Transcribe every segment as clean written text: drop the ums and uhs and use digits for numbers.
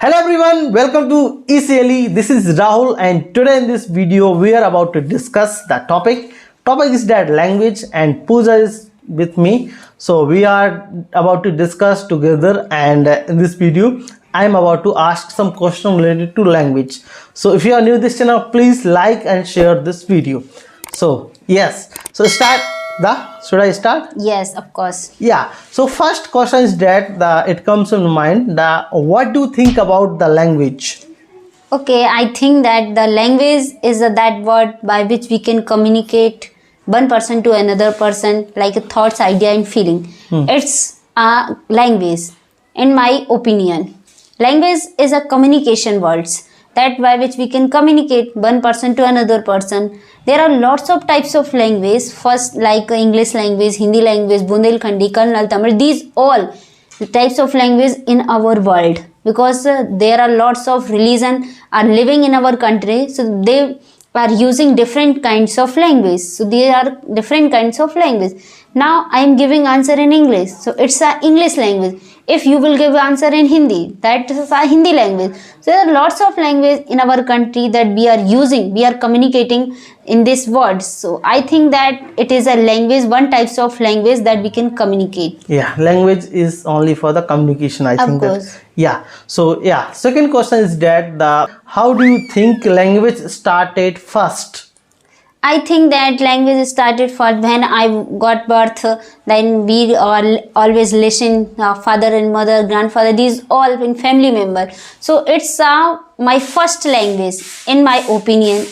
Hello everyone, welcome to ECLE. This is Rahul and today in this video we are about to discuss the topic. Topic is that language and Pooja is with me. So we are about to discuss together and in this video I am about to ask some questions related to language. So if you are new to this channel, please like and share this video. So yes, so should I start? Yes, of course. Yeah, so first question is that it comes in mind what do you think about the language? Okay, I think that the language is that word by which we can communicate one person to another person, like a thoughts, idea and feeling. It's a language, in my opinion. Language is a communication words that by which we can communicate one person to another person. There are lots of types of language. First, like English language, Hindi language, Bundelkhandi, Kannada, Tamil. These all the types of language in our world, because there are lots of religion are living in our country, so they are using different kinds of language. So there are different kinds of language. Now I am giving answer in English, so it's a English language. If you will give answer in Hindi, that is a Hindi language. So there are lots of language in our country that we are using, we are communicating in this words. So I think that it is a language, one types of language that we can communicate. Yeah, language is only for the communication, I think. Of course. Yeah, so yeah, second question is that how do you think language started first? I think that language started first when I got birth. Then we all always listen, father and mother, grandfather, these all in family member. So it's my first language, in my opinion.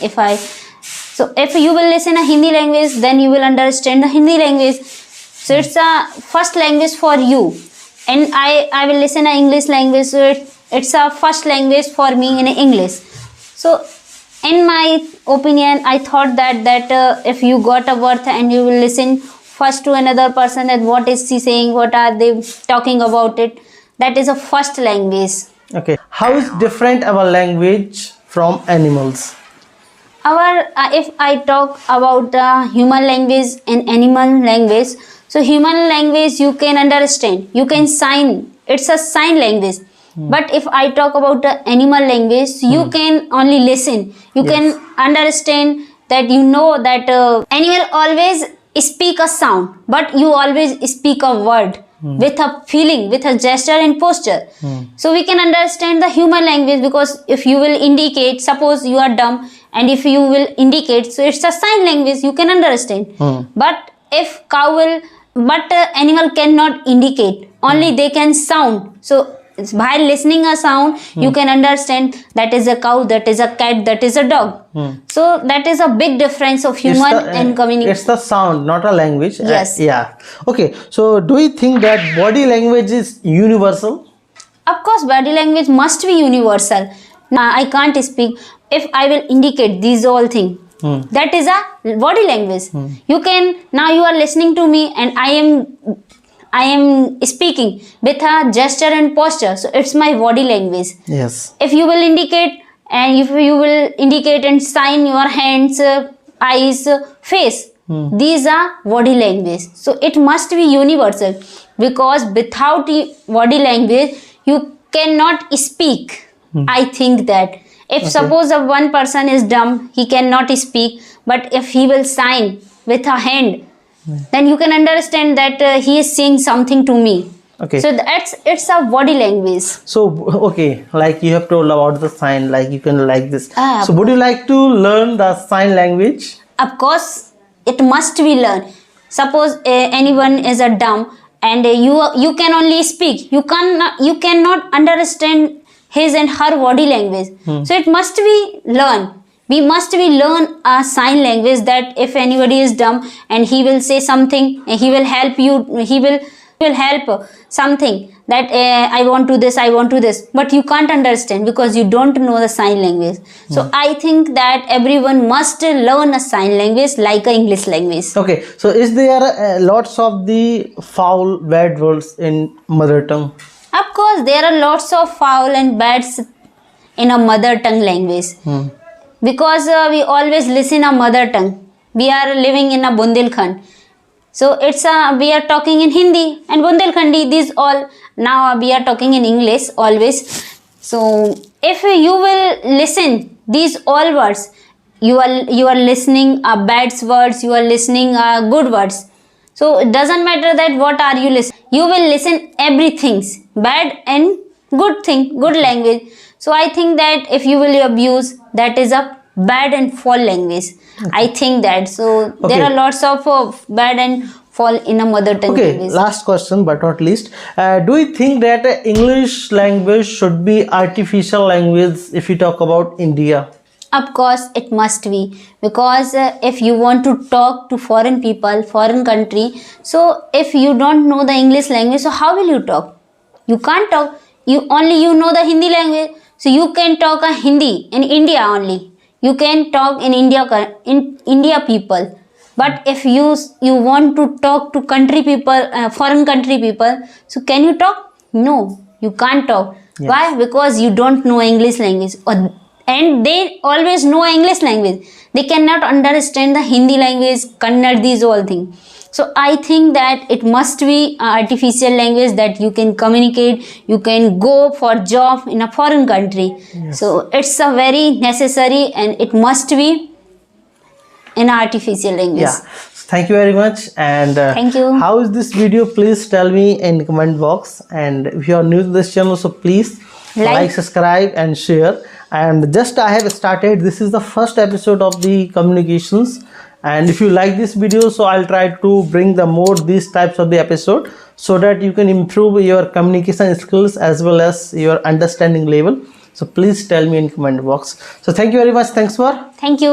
So if you will listen a Hindi language, then you will understand the Hindi language. So it's a first language for you. And I will listen a English language, so it's a first language for me in English. So in my opinion, I thought that if you got a word and you will listen first to another person, that what is he saying, what are they talking about it, that is a first language. Okay, how is different our language from animals? If I talk about human language and animal language, so human language you can understand, you can sign, it's a sign language. But if I talk about the animal language, you can only listen. You can understand that, you know that animal always speak a sound, but you always speak a word with a feeling, with a gesture and posture. So we can understand the human language, because if you will indicate, suppose you are dumb, and if you will indicate, so it's a sign language, you can understand. But if animal cannot indicate, only they can sound. So by listening a sound, you can understand that is a cow, that is a cat, that is a dog. So that is a big difference of human and communication. It's the sound, not a language. Yes. Yeah. Okay. So do you think that body language is universal? Of course, body language must be universal. Now I can't speak. If I will indicate these all things, that is a body language. You can, now you are listening to me and I am speaking with a gesture and posture, so it's my body language. Yes. If you will indicate and sign your hands, eyes, face, these are body language. So it must be universal, because without body language you cannot speak. I think that if suppose one person is dumb, he cannot speak, but if he will sign with a hand, then you can understand that he is saying something to me. Okay. So it's a body language. So okay, like you have told about the sign, like you can like this. So would you like to learn the sign language? Of course, it must be learned. Suppose anyone is a dumb and you can only speak. You cannot understand his and her body language. So it must be learned. We must learn a sign language, that if anybody is dumb and he will say something, he will help you, he will help something that I want to this, but you can't understand because you don't know the sign language. So I think that everyone must learn a sign language like a English language. Okay, so is there lots of the foul bad words in mother tongue? Of course, there are lots of foul and bads in a mother tongue language. Because we always listen a mother tongue. We are living in a Bundelkhand. So we are talking in Hindi and Bundelkhandi, these all. Now we are talking in English always. So if you will listen these all words, you are listening bad words, you are listening good words. So it doesn't matter that what are you listening. You will listen everything, bad and good thing, good language. So I think that if you will abuse, that is a bad and fall language. I think that. So there are lots of bad and fall in a mother tongue language. Last question but not least, do you think that English language should be artificial language if we talk about India? Of course it must be, because if you want to talk to foreign people, foreign country, so if you don't know the English language, so how will you talk? You can't talk. You know the Hindi language, so you can talk a Hindi in India only. You can talk in India people. But if you want to talk to country people, foreign country people, so can you talk? No, you can't talk. Yes. Why? Because you don't know English language, and they always know English language. They cannot understand the Hindi language, Kannada, these all things. So I think that it must be artificial language that you can communicate, you can go for job in a foreign country. Yes. So it's a very necessary and it must be in artificial language. Yeah. Thank you very much. And thank you. How is this video? Please tell me in the comment box. And if you are new to this channel, so please like, subscribe and share. And just I have started, this is the first episode of the communications, and if you like this video, so I'll try to bring the more these types of the episode so that you can improve your communication skills as well as your understanding level. So please tell me in comment box. So thank you very much. Thanks for. Thank you.